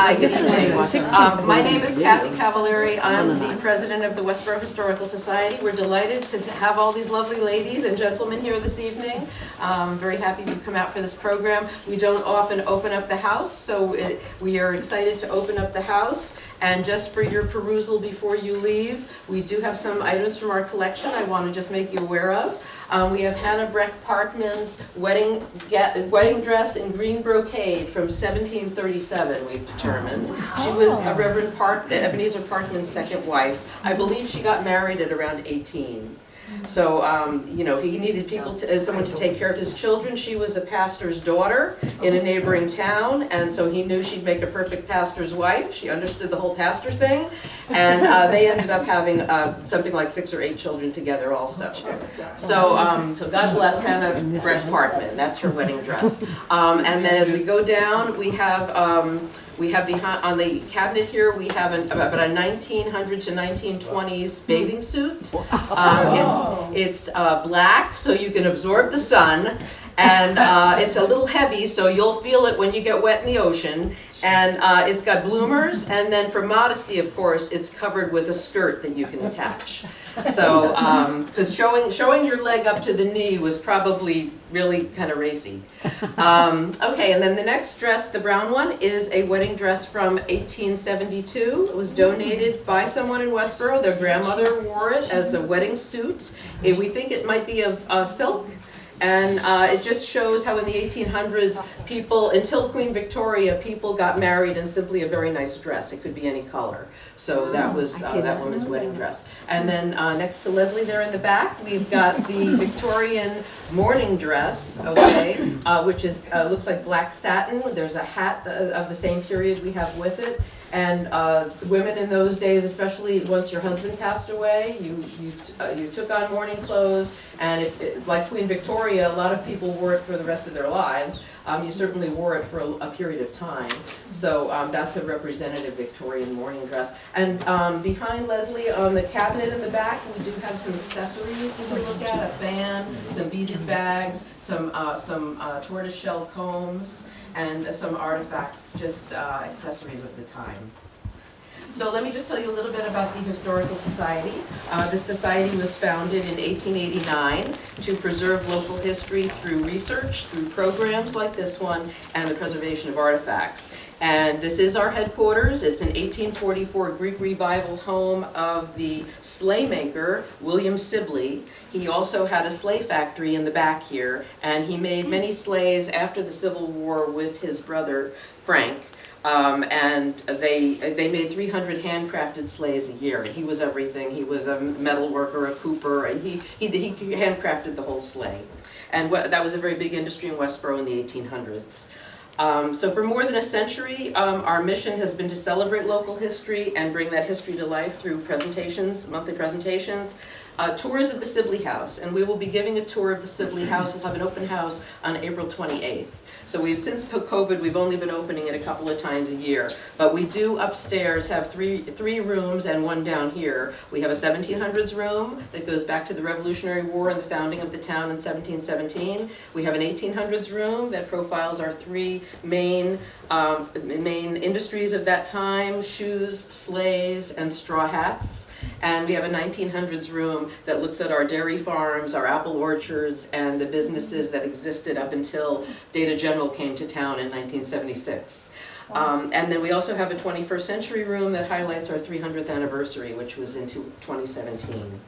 Hi, good evening. My name is Kathy Cavallari. I'm the president of the Westborough Historical Society. We're delighted to have all these lovely ladies and gentlemen here this evening. Very happy to come out for this program. We don't often open up the house, so we are excited to open up the house. And just for your perusal before you leave, we do have some items from our collection I want to just make you aware of. We have Hannah Breck Parkman's wedding dress in green brocade from 1737, we've determined. She was Reverend Ebenezer Parkman's second wife. I believe she got married at around 18. So, you know, he needed someone to take care of his children. She was a pastor's daughter in a neighboring town, and so he knew she'd make a perfect pastor's wife. She understood the whole pastor thing, and they ended up having something like 6 or 8 children together also. So, so God bless Hannah Breck Parkman. That's her wedding dress. And then as we go down, we have behind on the cabinet here, we have about a 1900 to 1920s bathing suit. It's black, so you can absorb the sun, and it's a little heavy, so you'll feel it when you get wet in the ocean. And it's got bloomers, and then for modesty, of course, it's covered with a skirt that you can attach. So, because showing your leg up to the knee was probably really kind of racy. Okay, and then the next dress, the brown one, is a wedding dress from 1872. It was donated by someone in Westborough. Their grandmother wore it as a wedding suit. We think it might be of silk. And it just shows how in the 1800s, people, until Queen Victoria, people got married in simply a very nice dress. It could be any color. So that was that woman's wedding dress. And then next to Leslie there in the back, we've got the Victorian mourning dress, okay, which is looks like black satin. There's a hat of the same period we have with it. And women in those days, especially once your husband passed away, you took on mourning clothes, and like Queen Victoria, a lot of people wore it for the rest of their lives. You certainly wore it for a period of time. So that's a representative Victorian mourning dress. And behind Leslie on the cabinet in the back, we do have some accessories you can look at, a fan, some beaded bags, some tortoiseshell combs, and some artifacts, just accessories of the time. So let me just tell you a little bit about the Historical Society. This society was founded in 1889 to preserve local history through research, through programs like this one, and the preservation of artifacts. And this is our headquarters. It's an 1844 Greek Revival home of the sleigh maker, William Sibley. He also had a sleigh factory in the back here, and he made many sleighs after the Civil War with his brother, Frank. And they made 300 handcrafted sleighs a year, and he was everything. He was a metal worker, a cooper, and he handcrafted the whole sleigh. And that was a very big industry in Westborough in the 1800s. So for more than a century, our mission has been to celebrate local history and bring that history to life through presentations, monthly presentations, tours of the Sibley House, and we will be giving a tour of the Sibley House. We'll have an open house on April 28th. So since COVID, we've only been opening it a couple of times a year, but we do upstairs have three rooms and one down here. We have a 1700s room that goes back to the Revolutionary War and the founding of the town in 1717. We have an 1800s room that profiles our 3 main industries of that time: shoes, sleighs, and straw hats. And we have a 1900s room that looks at our dairy farms, our apple orchards, and the businesses that existed up until Data General came to town in 1976. And then we also have a 21st century room that highlights our 300th anniversary, which was in 2017.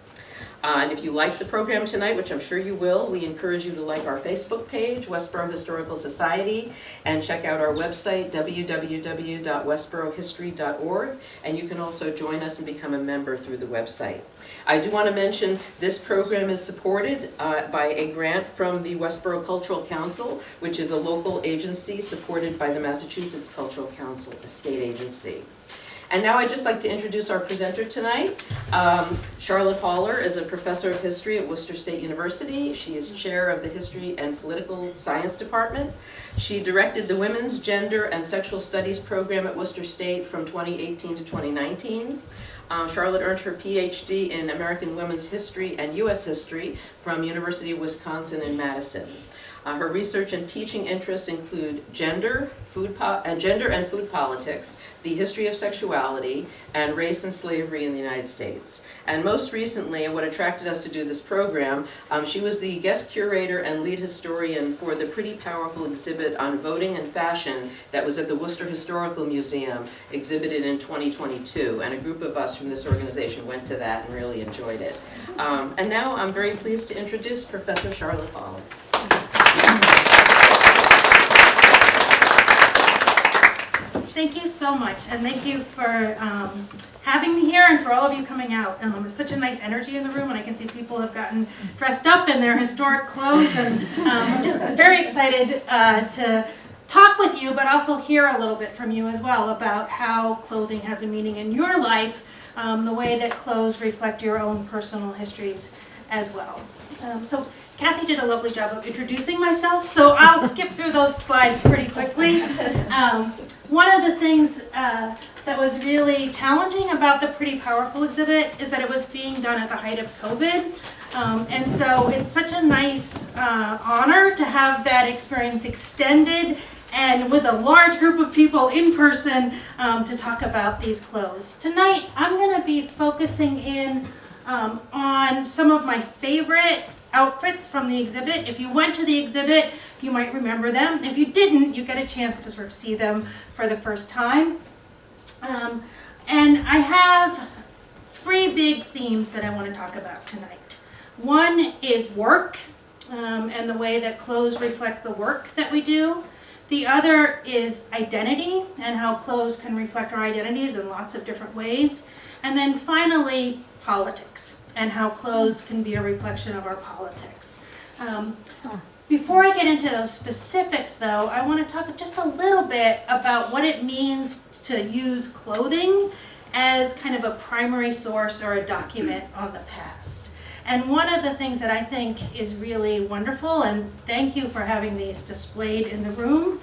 And if you like the program tonight, which I'm sure you will, we encourage you to like our Facebook page, Westborough Historical Society, and check out our website, www.westboroughhistory.org, and you can also join us and become a member through the website. I do want to mention this program is supported by a grant from the Westborough Cultural Council, which is a local agency supported by the Massachusetts Cultural Council, a state agency. And now I'd just like to introduce our presenter tonight. Charlotte Haller is a professor of history at Worcester State University. She is chair of the History and Political Science Department. She directed the Women's, Gender, and Sexual Studies program at Worcester State from 2018 to 2019. Charlotte earned her PhD in American Women's History and U.S. History from University of Wisconsin in Madison. Her research and teaching interests include gender and food politics, the history of sexuality, and race and slavery in the United States. And most recently, what attracted us to do this program, she was the guest curator and lead historian for the Pretty Powerful exhibit on voting and fashion that was at the Worcester Historical Museum, exhibited in 2022. And a group of us from this organization went to that and really enjoyed it. And now I'm very pleased to introduce Professor Charlotte Hall. Thank you so much, and thank you for having me here and for all of you coming out. It's such a nice energy in the room, and I can see people have gotten dressed up in their historic clothes, and I'm just very excited to talk with you, but also hear a little bit from you as well about how clothing has a meaning in your life, the way that clothes reflect your own personal histories as well. So Kathy did a lovely job of introducing myself, so I'll skip through those slides pretty quickly. One of the things that was really challenging about the Pretty Powerful exhibit is that it was being done at the height of COVID. And so it's such a nice honor to have that experience extended and with a large group of people in person to talk about these clothes. Tonight, I'm going to be focusing in on some of my favorite outfits from the exhibit. If you went to the exhibit, you might remember them. If you didn't, you get a chance to sort of see them for the first time. And I have three big themes that I want to talk about tonight. One is work and the way that clothes reflect the work that we do. The other is identity and how clothes can reflect our identities in lots of different ways. And then finally, politics and how clothes can be a reflection of our politics. Before I get into those specifics, though, I want to talk just a little bit about what it means to use clothing as kind of a primary source or a document on the past. And one of the things that I think is really wonderful, and thank you for having these displayed in the room,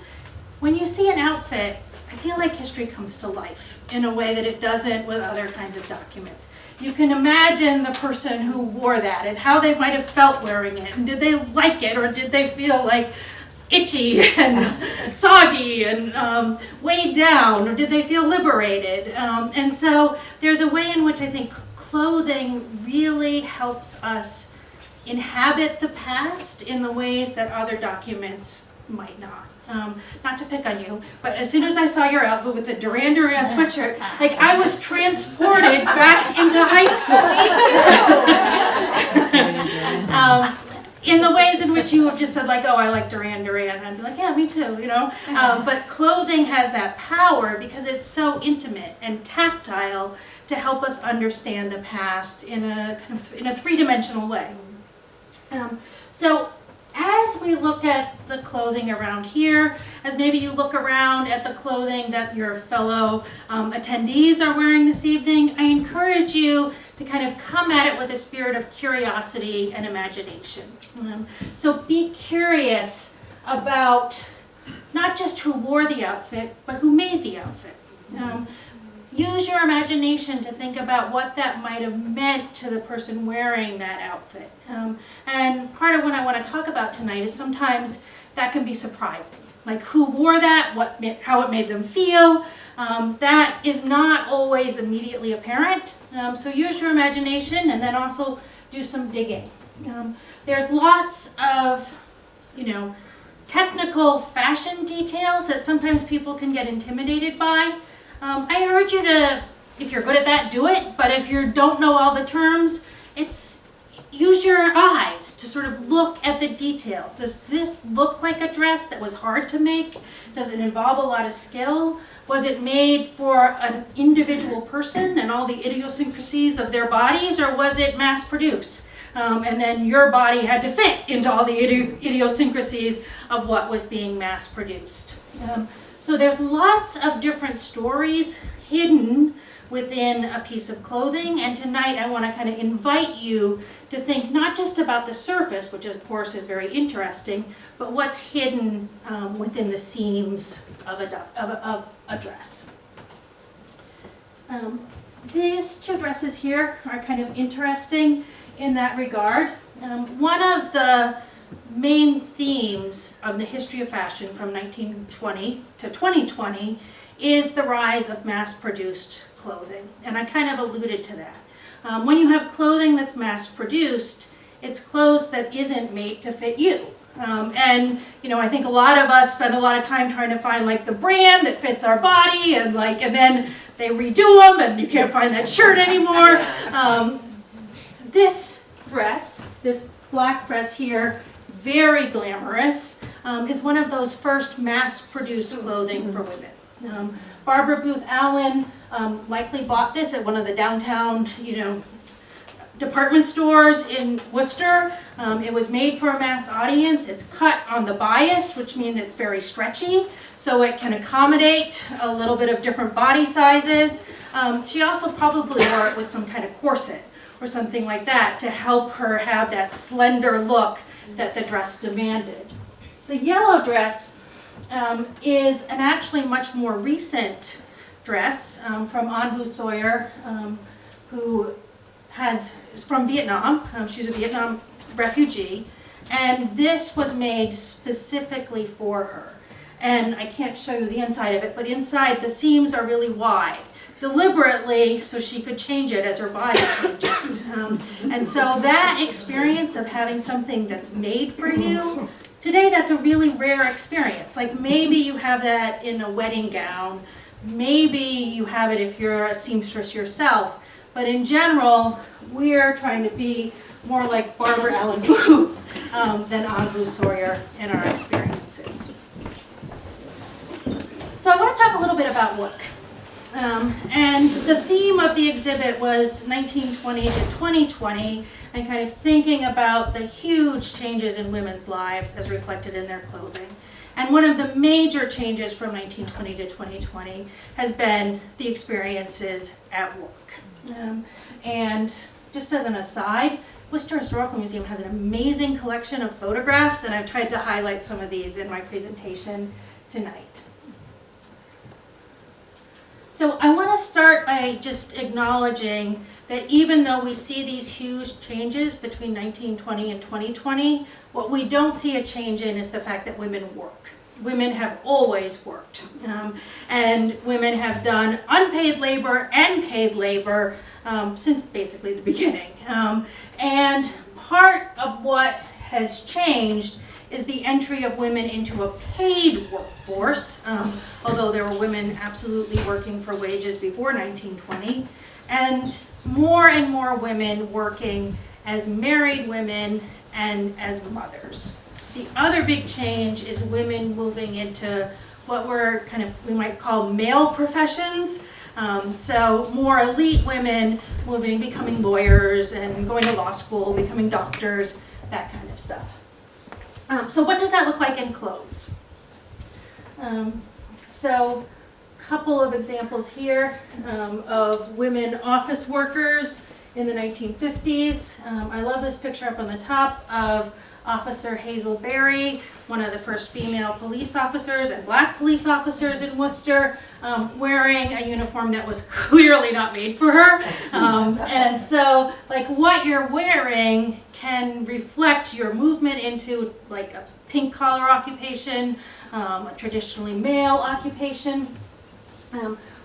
when you see an outfit, I feel like history comes to life in a way that it doesn't with other kinds of documents. You can imagine the person who wore that and how they might have felt wearing it, and did they like it, or did they feel like itchy and soggy and weighed down, or did they feel liberated? And so there's a way in which I think clothing really helps us inhabit the past in the ways that other documents might not. Not to pick on you, but as soon as I saw your outfit with the Duran Duran sweatshirt, like I was transported back into high school. In the ways in which you have just said, like, oh, I like Duran Duran, and I'd be like, yeah, me too, you know. But clothing has that power because it's so intimate and tactile to help us understand the past in a kind of in a three-dimensional way. So as we look at the clothing around here, as maybe you look around at the clothing that your fellow attendees are wearing this evening, I encourage you to kind of come at it with a spirit of curiosity and imagination. So be curious about not just who wore the outfit, but who made the outfit. Use your imagination to think about what that might have meant to the person wearing that outfit. And part of what I want to talk about tonight is sometimes that can be surprising. Like who wore that, how it made them feel. That is not always immediately apparent. So use your imagination and then also do some digging. There's lots of, technical fashion details that sometimes people can get intimidated by. I urge you to, if you're good at that, do it. But if you don't know all the terms, use your eyes to sort of look at the details. Does this look like a dress that was hard to make? Does it involve a lot of skill? Was it made for an individual person and all the idiosyncrasies of their bodies, or was it mass produced? And then your body had to fit into all the idiosyncrasies of what was being mass produced. So there's lots of different stories hidden within a piece of clothing, and tonight I want to kind of invite you to think not just about the surface, which of course is very interesting, but what's hidden within the seams of a dress. These two dresses here are kind of interesting in that regard. One of the main themes of the history of fashion from 1920 to 2020 is the rise of mass-produced clothing. And I kind of alluded to that. When you have clothing that's mass-produced, it's clothes that isn't made to fit you. And I think a lot of us spend a lot of time trying to find like the brand that fits our body, and then they redo them and you can't find that shirt anymore. This dress, this black dress here, very glamorous, is one of those first mass-produced clothing for women. Barbara Booth Allen likely bought this at one of the downtown, department stores in Worcester. It was made for a mass audience. It's cut on the bias, which means it's very stretchy, so it can accommodate a little bit of different body sizes. She also probably wore it with some kind of corset or something like that to help her have that slender look that the dress demanded. The yellow dress is an actually much more recent dress from An Vu Sawyer, who is from Vietnam. She's a Vietnam refugee, and this was made specifically for her. And I can't show you the inside of it, but inside the seams are really wide, deliberately so she could change it as her body changes. And so that experience of having something that's made for you, today that's a really rare experience. Like maybe you have that in a wedding gown, maybe you have it if you're a seamstress yourself, but in general, we're trying to be more like Barbara Allen Booth than An Vu Sawyer in our experiences. So I want to talk a little bit about work. And the theme of the exhibit was 1920 to 2020, and kind of thinking about the huge changes in women's lives as reflected in their clothing. And one of the major changes from 1920 to 2020 has been the experiences at work. And just as an aside, Worcester Historical Museum has an amazing collection of photographs, and I've tried to highlight some of these in my presentation tonight. So I want to start by just acknowledging that even though we see these huge changes between 1920 and 2020, what we don't see a change in is the fact that women work. Women have always worked, and women have done unpaid labor and paid labor since basically the beginning. And part of what has changed is the entry of women into a paid workforce, although there were women absolutely working for wages before 1920, and more women working as married women and as mothers. The other big change is women moving into what we might call male professions. So more elite women becoming lawyers and going to law school, becoming doctors, that kind of stuff. So what does that look like in clothes? So a couple of examples here of women office workers in the 1950s. I love this picture up on the top of Officer Hazel Berry, one of the first female police officers and black police officers in Worcester, wearing a uniform that was clearly not made for her. And so, like, what you're wearing can reflect your movement into, like, a pink collar occupation, a traditionally male occupation.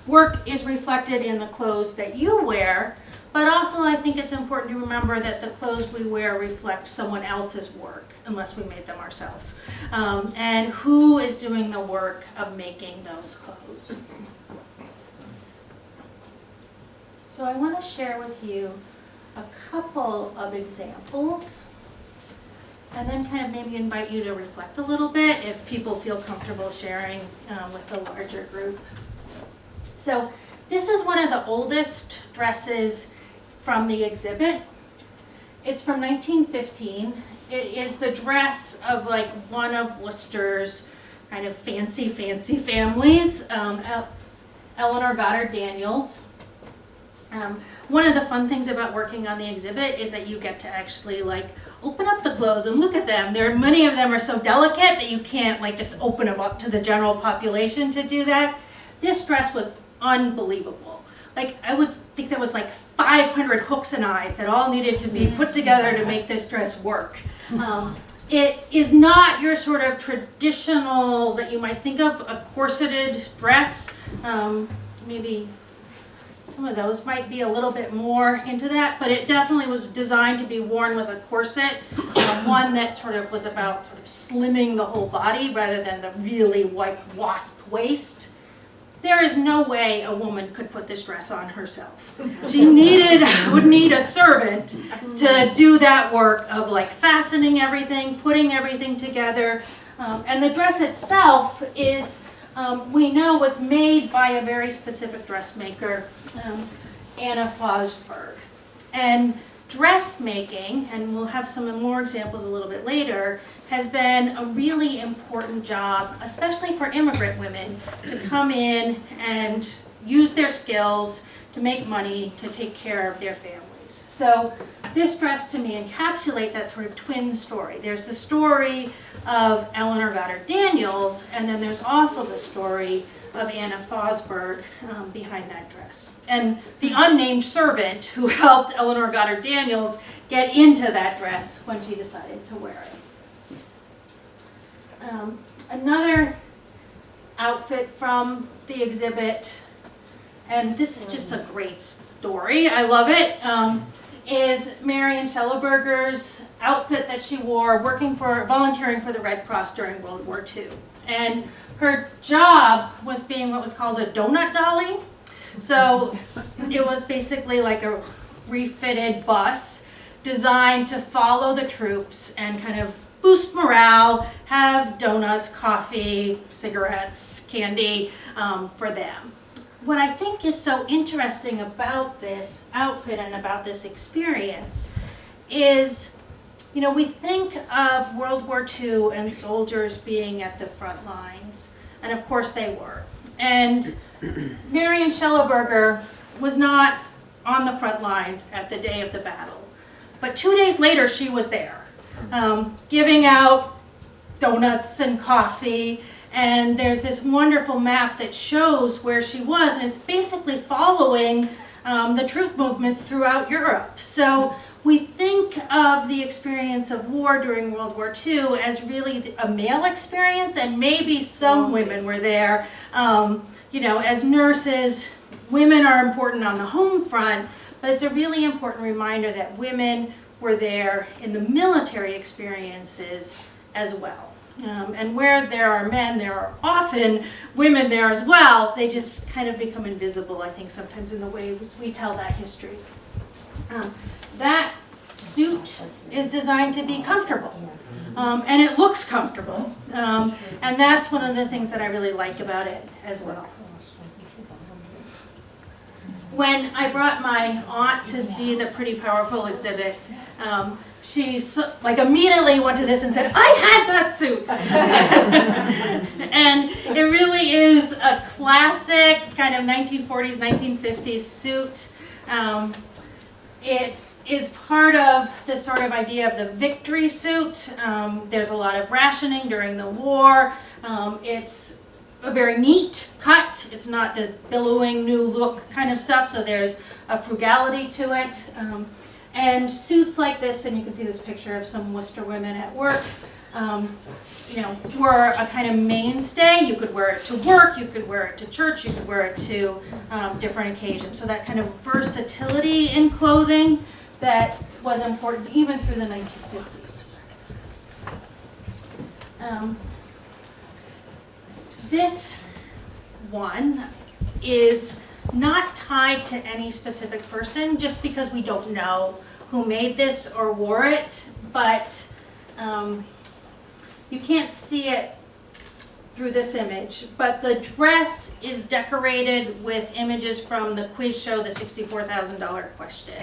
Work is reflected in the clothes that you wear, but also I think it's important to remember that the clothes we wear reflect someone else's work, unless we made them ourselves. And who is doing the work of making those clothes. So I want to share with you a couple of examples, and then kind of maybe invite you to reflect a little bit if people feel comfortable sharing with the larger group. So this is one of the oldest dresses from the exhibit. It's from 1915. It is the dress of like one of Worcester's kind of fancy families, Eleanor Goddard Daniels. One of the fun things about working on the exhibit is that you get to actually like open up the clothes and look at them. Many of them are so delicate that you can't like just open them up to the general population to do that. This dress was unbelievable. Like, I would think there was like 500 hooks and eyes that all needed to be put together to make this dress work. It is not your sort of traditional that you might think of, a corseted dress. Maybe some of those might be a little bit more into that, but it definitely was designed to be worn with a corset, one that sort of was about sort of slimming the whole body rather than the really white wasp waist. There is no way a woman could put this dress on herself. She would need a servant to do that work of like fastening everything, putting everything together. And the dress itself is, we know, was made by a very specific dressmaker, Anna Fosberg. And dressmaking, and we'll have some more examples a little bit later, has been a really important job, especially for immigrant women, to come in and use their skills to make money to take care of their families. So this dress to me encapsulates that sort of twin story. There's the story of Eleanor Goddard Daniels, and then there's also the story of Anna Fosberg behind that dress. And the unnamed servant who helped Eleanor Goddard Daniels get into that dress when she decided to wear it. Another outfit from the exhibit, and this is just a great story, I love it, is Marion Schelleberger's outfit that she wore volunteering for the Red Cross during World War II. And her job was being what was called a donut dolly. So it was basically like a refitted bus designed to follow the troops and kind of boost morale, have donuts, coffee, cigarettes, candy for them. What I think is so interesting about this outfit and about this experience is, you know, we think of World War II and soldiers being at the front lines, and of course they were. And Marion Schelleberger was not on the front lines at the day of the battle, but 2 days later she was there. Giving out donuts and coffee, and there's this wonderful map that shows where she was, and it's basically following the troop movements throughout Europe. So we think of the experience of war during World War II as really a male experience, and maybe some women were there. You know, as nurses, women are important on the home front, but it's a really important reminder that women were there in the military experiences as well. And where there are men, there are often women there as well. They just kind of become invisible, I think, sometimes in the way we tell that history. That suit is designed to be comfortable, and it looks comfortable. And that's one of the things that I really like about it as well. When I brought my aunt to see the Pretty Powerful exhibit, she like immediately went to this and said, "I had that suit." And it really is a classic kind of 1940s, 1950s suit. It is part of the sort of idea of the victory suit. There's a lot of rationing during the war. It's a very neat cut. It's not the billowing new look kind of stuff, so there's a frugality to it. And suits like this, and you can see this picture of some Worcester women at work, you know, were a kind of mainstay. You could wear it to work, you could wear it to church, you could wear it to different occasions. So that kind of versatility in clothing that was important even through the 1950s. This one is not tied to any specific person, just because we don't know who made this or wore it, but you can't see it through this image, but the dress is decorated with images from the quiz show, the $64,000 question.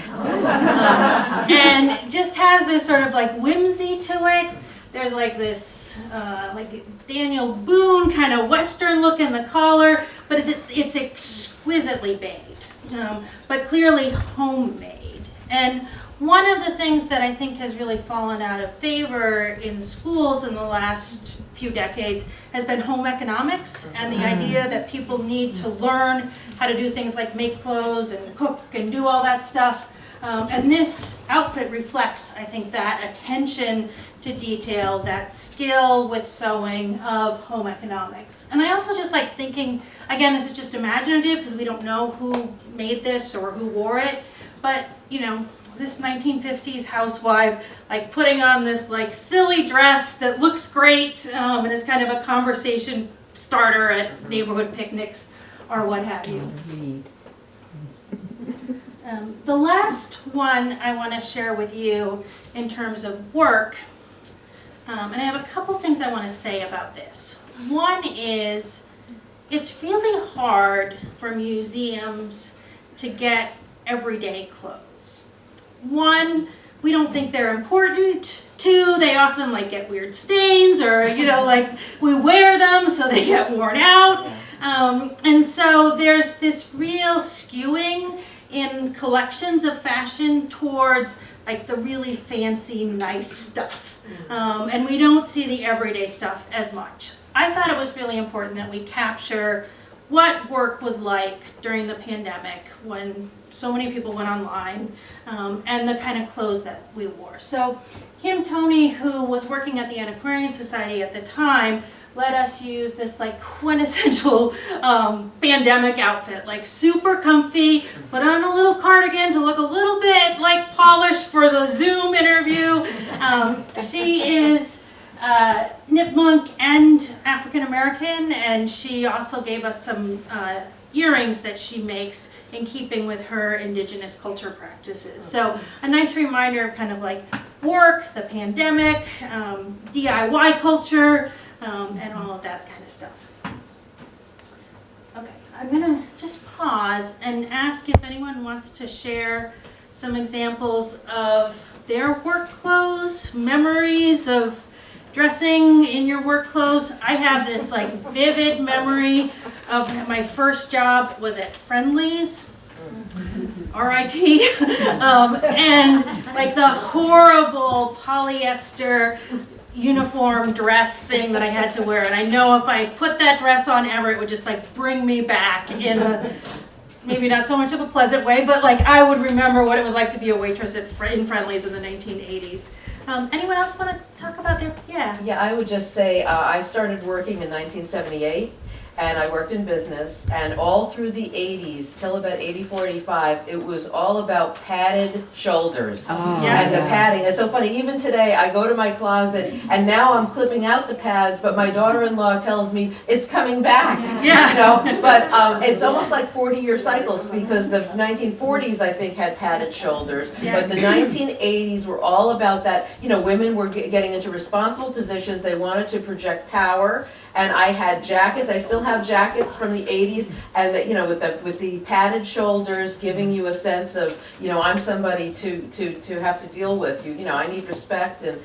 And just has this sort of like whimsy to it. There's like this like Daniel Boone kind of Western look in the collar, but it's exquisitely made, but clearly homemade. And one of the things that I think has really fallen out of favor in schools in the last few decades has been home economics, and the idea that people need to learn how to do things like make clothes and cook and do all that stuff. And this outfit reflects, I think, that attention to detail, that skill with sewing of home economics. And I also just like thinking, again, this is just imaginative because we don't know who made this or who wore it, but you know, this 1950s housewife, like putting on this like silly dress that looks great and is kind of a conversation starter at neighborhood picnics or what have you. The last one I want to share with you in terms of work, and I have a couple things I want to say about this. One is, it's really hard for museums to get everyday clothes. One, we don't think they're important. Two, they often like get weird stains, or you know, like we wear them so they get worn out. And so there's this real skewing in collections of fashion towards like the really fancy, nice stuff. And we don't see the everyday stuff as much. I thought it was really important that we capture what work was like during the pandemic when so many people went online, and the kind of clothes that we wore. So Kim Toney, who was working at the Antiquarian Society at the time, let us use this like quintessential pandemic outfit, like super comfy, put on a little cardigan to look a little bit like polished for the Zoom interview. She is Nipmunk and African American, and she also gave us some earrings that she makes in keeping with her indigenous culture practices. So a nice reminder of kind of like work, the pandemic, DIY culture, and all of that kind of stuff. Okay, I'm gonna just pause and ask if anyone wants to share some examples of their work clothes, memories of dressing in your work clothes. I have this like vivid memory of my first job was at Friendly's, R.I.P. And like the horrible polyester uniform dress thing that I had to wear. And I know if I put that dress on ever, it would just like bring me back in a, maybe not so much of a pleasant way, but like I would remember what it was like to be a waitress in Friendly's in the 1980s. Anyone else want to talk about their, yeah? Yeah, I would just say I started working in 1978, and I worked in business, and all through the 80s till about 84, 85, it was all about padded shoulders. And the padding. It's so funny, even today I go to my closet and now I'm clipping out the pads, but my daughter-in-law tells me it's coming back. Yeah. You know, but it's almost like 40-year cycles, because the 1940s I think had padded shoulders, but the 1980s were all about that. You know, women were getting into responsible positions, they wanted to project power. And I had jackets, I still have jackets from the 80s, and that, you know, with the padded shoulders, giving you a sense of, you know, I'm somebody to have to deal with. You know, I need respect and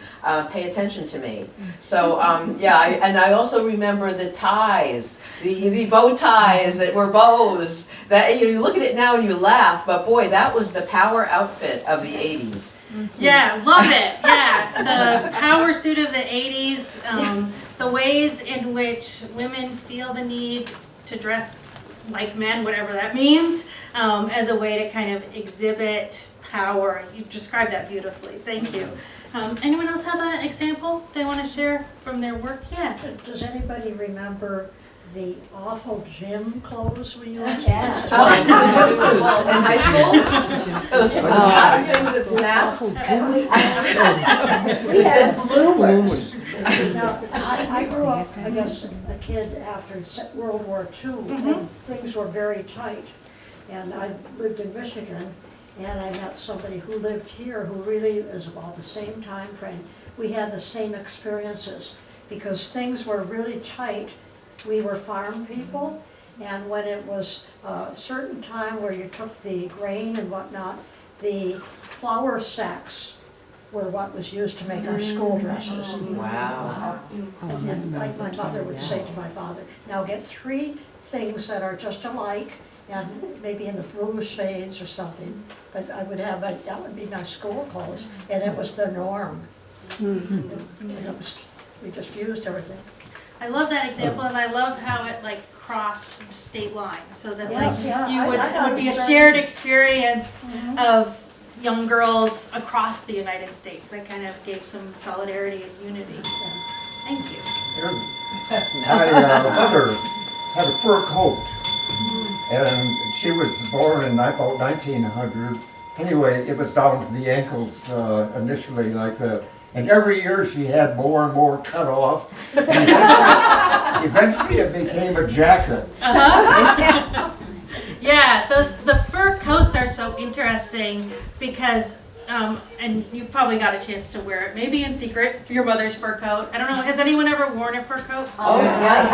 pay attention to me. So yeah, and I also remember the ties, the bow ties that were bows. That you look at it now and you laugh, but boy, that was the power outfit of the 80s. Yeah, love it. Yeah, the power suit of the 80s. The ways in which women feel the need to dress like men, whatever that means, as a way to kind of exhibit power. You described that beautifully. Thank you. Anyone else have an example they want to share from their work? Yeah. Does anybody remember the awful gym clothes we used? Yeah. The jumpsuits in high school? Those cotton things that snapped? We had bloomers. Now, I grew up, I guess, a kid after World War II, and things were very tight. And I lived in Michigan, and I met somebody who lived here who really is about the same time frame. We had the same experiences because things were really tight. We were farm people, and when it was a certain time where you took the grain and whatnot, the flour sacks were what was used to make our school dresses. Wow. And like my mother would say to my father, now get 3 things that are just alike, and maybe in the blue shades or something, but I would have, that would be my school clothes, and it was the norm. And it was, we just used everything. I love that example, and I love how it like crossed state lines, so that like Yeah, you would, I it would be a understand. shared experience of young girls across the United States. That kind of gave some solidarity and unity. Thank you. My mother had a fur coat, and she was born in about 1900. Anyway, it was down to the ankles initially like that. And every year she had more and more cut off. Eventually it became a jacket. Yeah, the fur coats are so interesting because, and you've probably got a chance to wear it, maybe in secret, your mother's fur coat. I don't know, has anyone ever worn a fur coat? Oh, yes,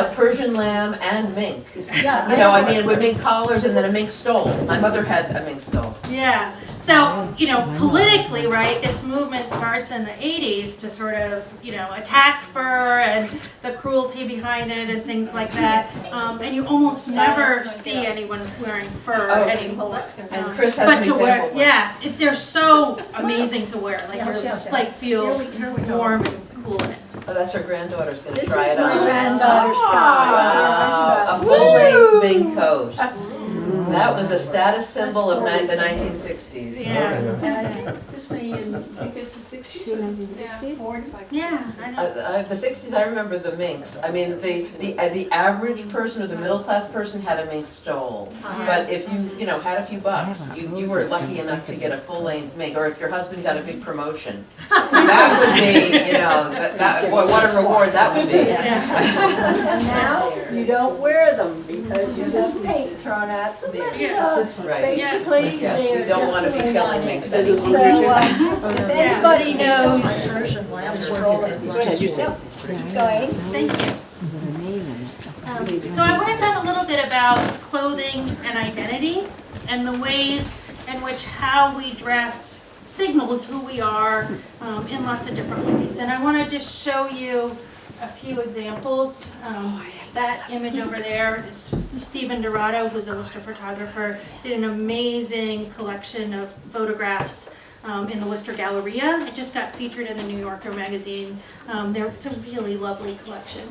a Persian lamb and mink. You know, I mean, with mink collars and then a mink stole. My mother had a mink stole. Yeah, so, you know, politically, right, this movement starts in the 80s to sort of, you know, attack fur and the cruelty behind it and things like that. And you almost never see anyone wearing fur anymore. And Chris has But an to example. wear, yeah, they're so amazing to wear. Like, Yes, you yes, just like feel warm and cool in it. Oh, that's her granddaughter's gonna This try is it my on. granddaughter's Wow, a full-length mink coat. That was a status symbol of the 1960s. Yeah, And I think this way in, I think it's the 60s. 1960s? yeah, I know. The 60s, I remember the minks. I mean, the average person or the middle class person had a mink stole. But if you know, had a few bucks, you were lucky enough to get a full-length mink, or if your husband got a big promotion. That would be, you know, boy, what a reward that would be. And now, you don't wear them because you have paint thrown at them. Yeah. So Right. basically, Yes, they're we don't want to be just selling doing minks it. anymore. So, if anybody knows, Persian lambs rolling. keep going. Thank you. So I want to talk a little bit about clothing and identity and the ways in which how we dress signals who we are in lots of different ways. And I want to just show you a few examples. That image over there is Stephen Dorado, who's a Worcester photographer, did an amazing collection of photographs in the Worcester Galleria. It just got featured in the New Yorker magazine. It's a really lovely collection.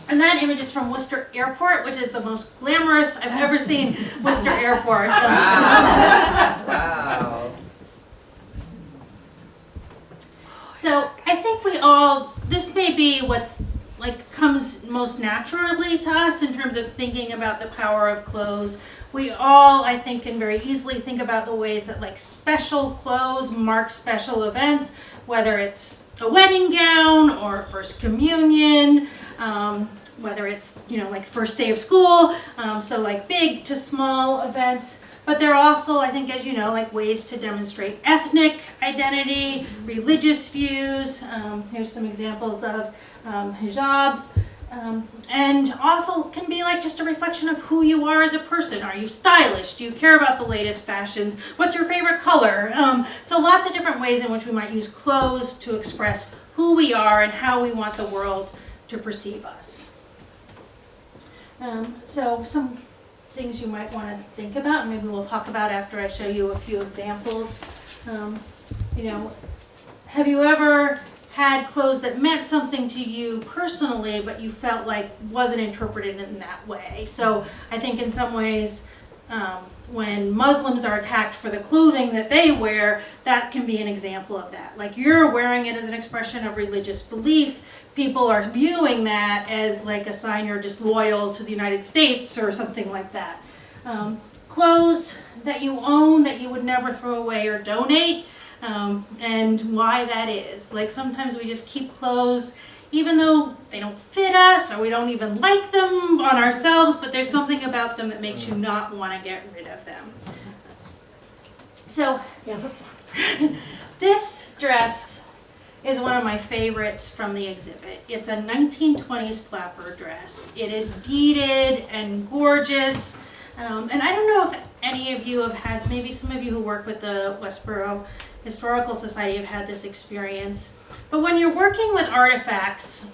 And that image is from Worcester Airport, which is the most glamorous I've ever seen Worcester Airport. Wow. So I think we all, this may be what's like comes most naturally to us in terms of thinking about the power of clothes. We all, I think, can very easily think about the ways that like special clothes mark special events, whether it's a wedding gown or first communion, whether it's, you know, like first day of school, so like big to small events. But there are also, I think, as you know, like ways to demonstrate ethnic identity, religious views. Here's some examples of hijabs. And also can be like just a reflection of who you are as a person. Are you stylish? Do you care about the latest fashions? What's your favorite color? So lots of different ways in which we might use clothes to express who we are and how we want the world to perceive us. So some things you might want to think about, and maybe we'll talk about after I show you a few examples. You know, have you ever had clothes that meant something to you personally, but you felt like wasn't interpreted in that way? So I think in some ways, when Muslims are attacked for the clothing that they wear, that can be an example of that. Like you're wearing it as an expression of religious belief, people are viewing that as like a sign you're disloyal to the United States or something like that. Clothes that you own that you would never throw away or donate, and why that is. Like sometimes we just keep clothes even though they don't fit us or we don't even like them on ourselves, but there's something about them that makes you not want to get rid of them. So this dress is one of my favorites from the exhibit. It's a 1920s flapper dress. It is beaded and gorgeous. And I don't know if any of you have had, maybe some of you who work with the Westborough Historical Society have had this experience. But when you're working with artifacts,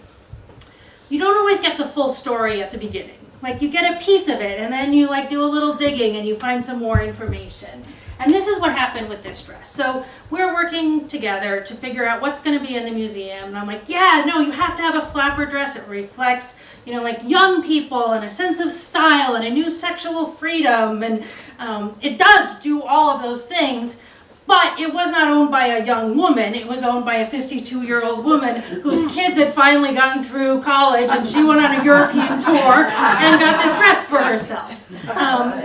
you don't always get the full story at the beginning. Like you get a piece of it and then you like do a little digging and you find some more information. And this is what happened with this dress. So we're working together to figure out what's going to be in the museum. And I'm like, yeah, no, you have to have a flapper dress. It reflects, you know, like young people and a sense of style and a new sexual freedom. And it does do all of those things. But it was not owned by a young woman, it was owned by a 52-year-old woman whose kids had finally gotten through college and she went on a European tour and got this dress for herself.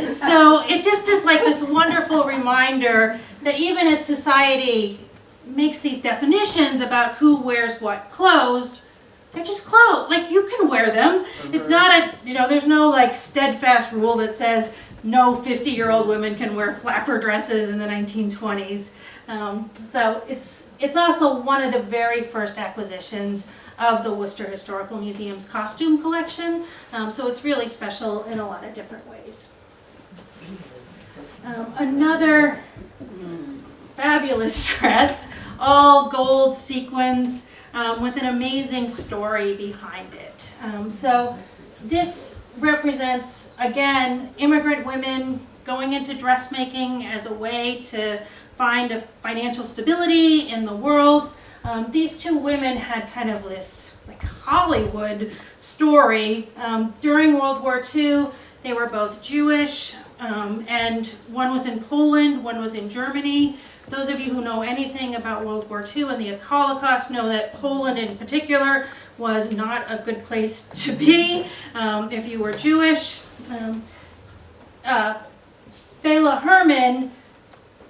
So it just is like this wonderful reminder that even as society makes these definitions about who wears what clothes, they're just clothes. Like, you can wear them. It's not there's no like steadfast rule that says no 50-year-old women can wear flapper dresses in the 1920s. So it's also one of the very first acquisitions of the Worcester Historical Museum's costume collection. So it's really special in a lot of different ways. Another fabulous dress, all gold sequins, with an amazing story behind it. So this represents, again, immigrant women going into dressmaking as a way to find a financial stability in the world. These two women had kind of this like Hollywood story. During World War II, they were both Jewish, and one was in Poland, one was in Germany. Those of you who know anything about World War II and the Holocaust know that Poland in particular was not a good place to be if you were Jewish. Fela Herman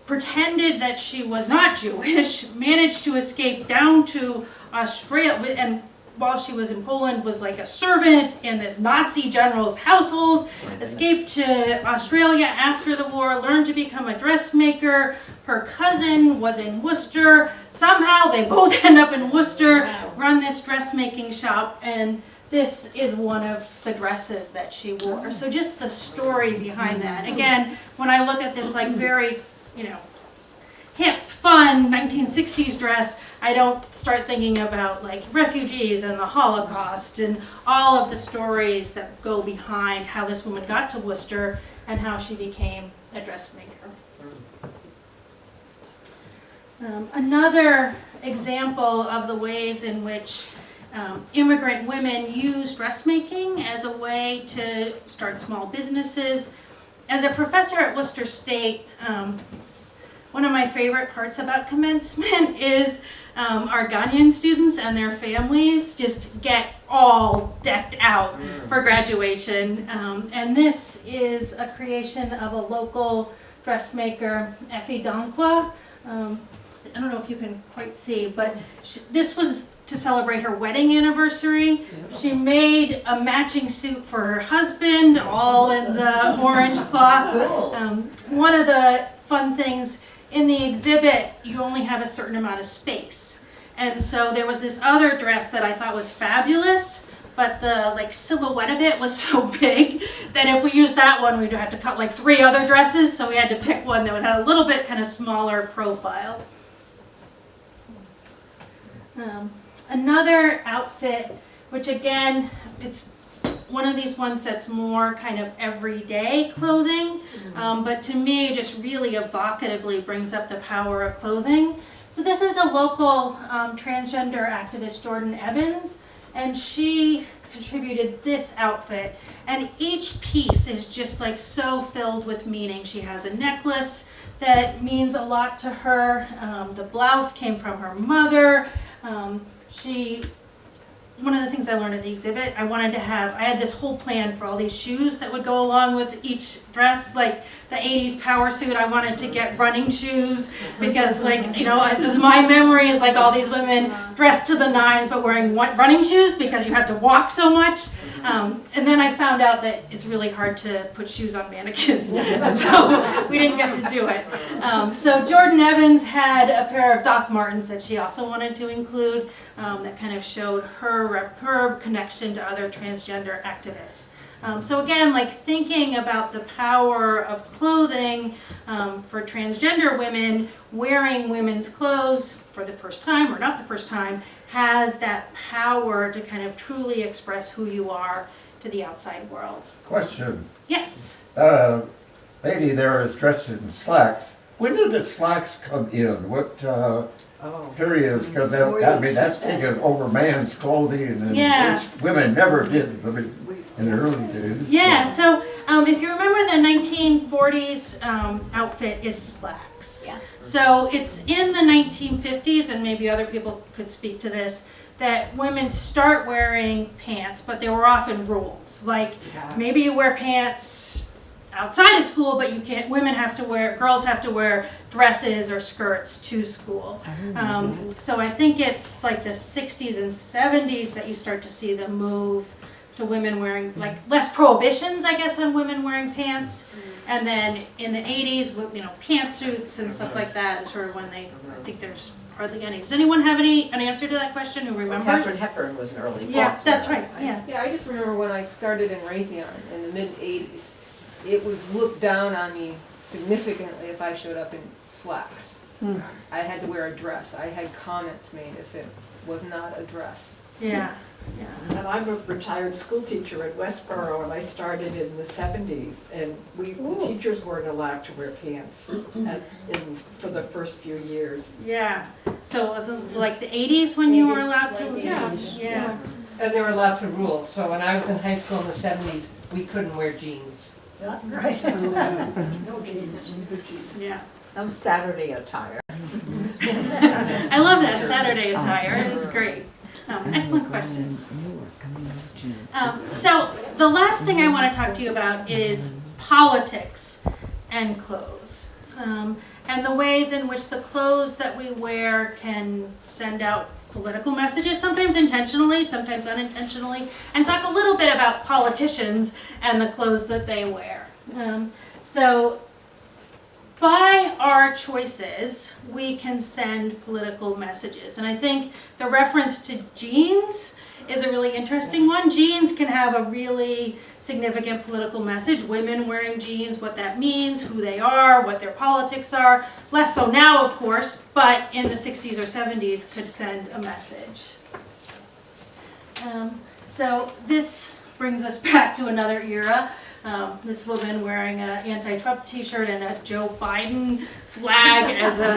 pretended that she was not Jewish, managed to escape down to Australia, and while she was in Poland was like a servant in this Nazi general's household, escaped to Australia after the war, learned to become a dressmaker. Her cousin was in Worcester. Somehow they both end up in Worcester, run this dressmaking shop, and this is one of the dresses that she wore. So just the story behind that. Again, when I look at this like very, hip, fun 1960s dress, I don't start thinking about like refugees and the Holocaust and all of the stories that go behind how this woman got to Worcester and how she became a dressmaker. Another example of the ways in which immigrant women use dressmaking as a way to start small businesses. As a professor at Worcester State, one of my favorite parts about commencement is our Ghanaian students and their families just get all decked out for graduation. And this is a creation of a local dressmaker, Effie Dankwa. I don't know if you can quite see, but this was to celebrate her wedding anniversary. She made a matching suit for her husband, all in the orange cloth. One of the fun things in the exhibit, you only have a certain amount of space. And so there was this other dress that I thought was fabulous, but the like silhouette of it was so big that if we used that one, we'd have to cut like 3 other dresses. So we had to pick one that would have a little bit kind of smaller profile. Another outfit, which again, it's one of these ones that's more kind of everyday clothing, but to me just really evocatively brings up the power of clothing. So this is a local transgender activist, Jordan Evans, and she contributed this outfit, and each piece is just like so filled with meaning. She has a necklace that means a lot to her. The blouse came from her mother. One of the things I learned at the exhibit, I had this whole plan for all these shoes that would go along with each dress, like the 80s power suit. I wanted to get running shoes because as my memory is like all these women dressed to the nines but wearing running shoes because you had to walk so much. And then I found out that it's really hard to put shoes on mannequins, and so we didn't get to do it. So Jordan Evans had a pair of Doc Martens that she also wanted to include that kind of showed her connection to other transgender activists. So again, like thinking about the power of clothing for transgender women, wearing women's clothes for the first time or not the first time, has that power to kind of truly express who you are to the outside world. Question. Yes. Lady there is dressed in slacks. When did the slacks come in? What period? Because that's taken over man's clothing, and Yeah. which women never did in the early days. Yeah, so if you remember remember the 1940s outfit is slacks. Yeah. So it's in the 1950s, and maybe other people could speak to this, that women start wearing pants, but there were often rules. Like maybe you wear pants outside of school, but you can't. Girls have to wear dresses or skirts to school. So I think it's like the 60s and 70s that you start to see the move to women wearing, like, less prohibitions, I guess, on women wearing pants. And then in the 80s, pantsuits and stuff like that is sort of when I think there's hardly any. Does anyone have an answer to that question? Who remembers? Katharine Hepburn was an early Yeah, pants that's wearer. right. Yeah. Yeah, I just remember when I started in Raytheon in the mid-'80s, it was looked down on me significantly if I showed up in slacks. I had to wear a dress. I had comments made if it was not a dress. Yeah. Yeah. And I'm a retired school teacher at Westborough, and I started in the 70s, and the teachers weren't allowed to wear pants for the first few years. Yeah. So it wasn't like the 80s when you were allowed to? Yeah. And there were lots of rules. So when I was in high school in the 70s, we couldn't wear jeans. Right. No jeans. Yeah. No Saturday attire. I love that Saturday attire. It's great. Excellent question. So the last thing I want to talk to you about is politics and clothes. And the ways in which the clothes that we wear can send out political messages, sometimes intentionally, sometimes unintentionally, and talk a little bit about politicians and the clothes that they wear. So by our choices, we can send political messages. And I think the reference to jeans is a really interesting one. Jeans can have a really significant political message. Women wearing jeans, what that means, who they are, what their politics are. Less so now, of course, but in the 60s or 70s could send a message. So this brings us back to another era. This woman wearing an anti-Trump t-shirt and a Joe Biden flag as a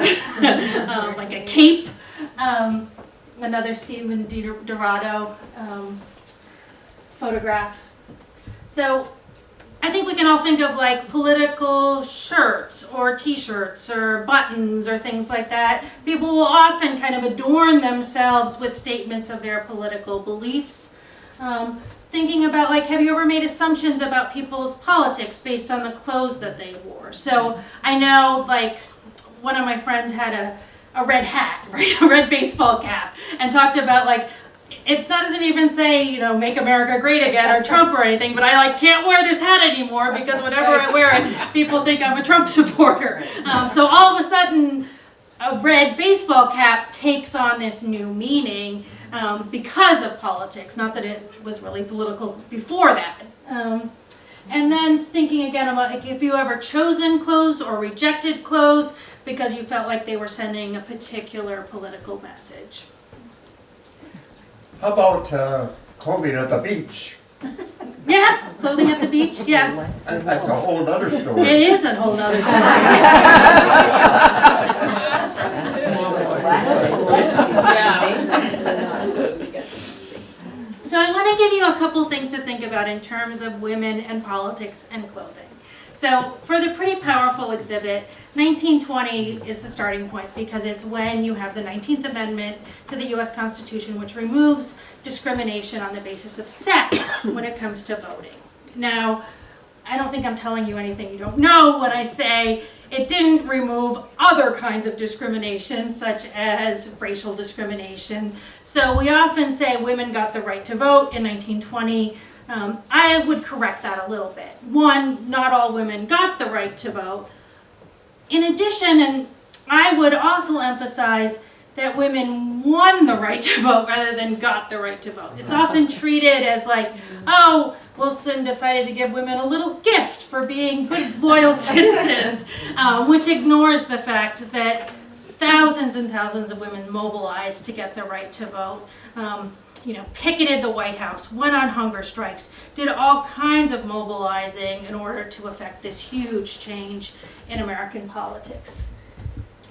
like a cape. Another Stephen Dorado photograph. So I think we can all think of like political shirts or t-shirts or buttons or things like that. People will often kind of adorn themselves with statements of their political beliefs. Thinking about, like, have you ever made assumptions about people's politics based on the clothes that they wore? So I know, like, one of my friends had a red hat, right, a red baseball cap, and talked about, like, it doesn't even say, make America great again or Trump or anything, but I, can't wear this hat anymore because whenever I wear it, people think I'm a Trump supporter. So all of a sudden, a red baseball cap takes on this new meaning. Because of politics, not that it was really political before that. And then thinking again about if you ever chosen clothes or rejected clothes because you felt like they were sending a particular political message. How about clothing at the beach? Yeah, clothing at the beach, yeah. That's a whole other story. It is a whole other story. So I want to give you a couple things to think about in terms of women and politics and clothing. So for the pretty powerful exhibit, 1920 is the starting point because it's when you have the 19th Amendment to the US Constitution, which removes discrimination on the basis of sex when it comes to voting. Now, I don't think I'm telling you anything you don't know when I say it didn't remove other kinds of discrimination, such as racial discrimination. So we often say women got the right to vote in 1920. I would correct that a little bit. One, not all women got the right to vote. In addition, and I would also emphasize that women won the right to vote rather than got the right to vote. It's often treated as like, oh, Wilson decided to give women a little gift for being good, loyal citizens, which ignores the fact that thousands and thousands of women mobilized to get the right to vote. Picketed the White House, went on hunger strikes, did all kinds of mobilizing in order to effect this huge change in American politics.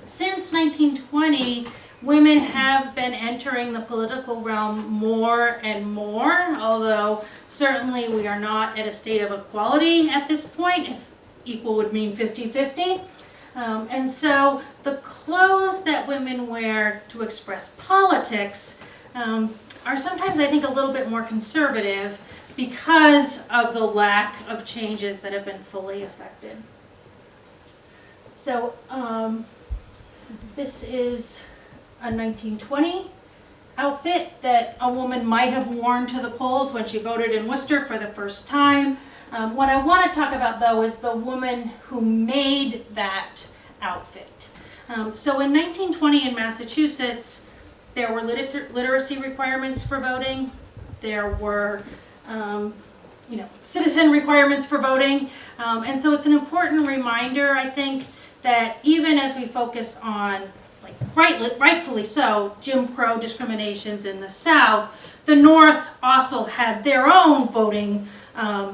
Since 1920, women have been entering the political realm more and more, although certainly we are not at a state of equality at this point, if equal would mean 50-50. And so the clothes that women wear to express politics are sometimes, I think, a little bit more conservative because of the lack of changes that have been fully effected. So this is a 1920 outfit that a woman might have worn to the polls when she voted in Worcester for the first time. What I want to talk about, though, is the woman who made that outfit. So in 1920 in Massachusetts, there were literacy requirements for voting. There were citizen requirements for voting. And so it's an important reminder, I think, that even as we focus on, like, rightfully so, Jim Crow discriminations in the South, the North also had their own voting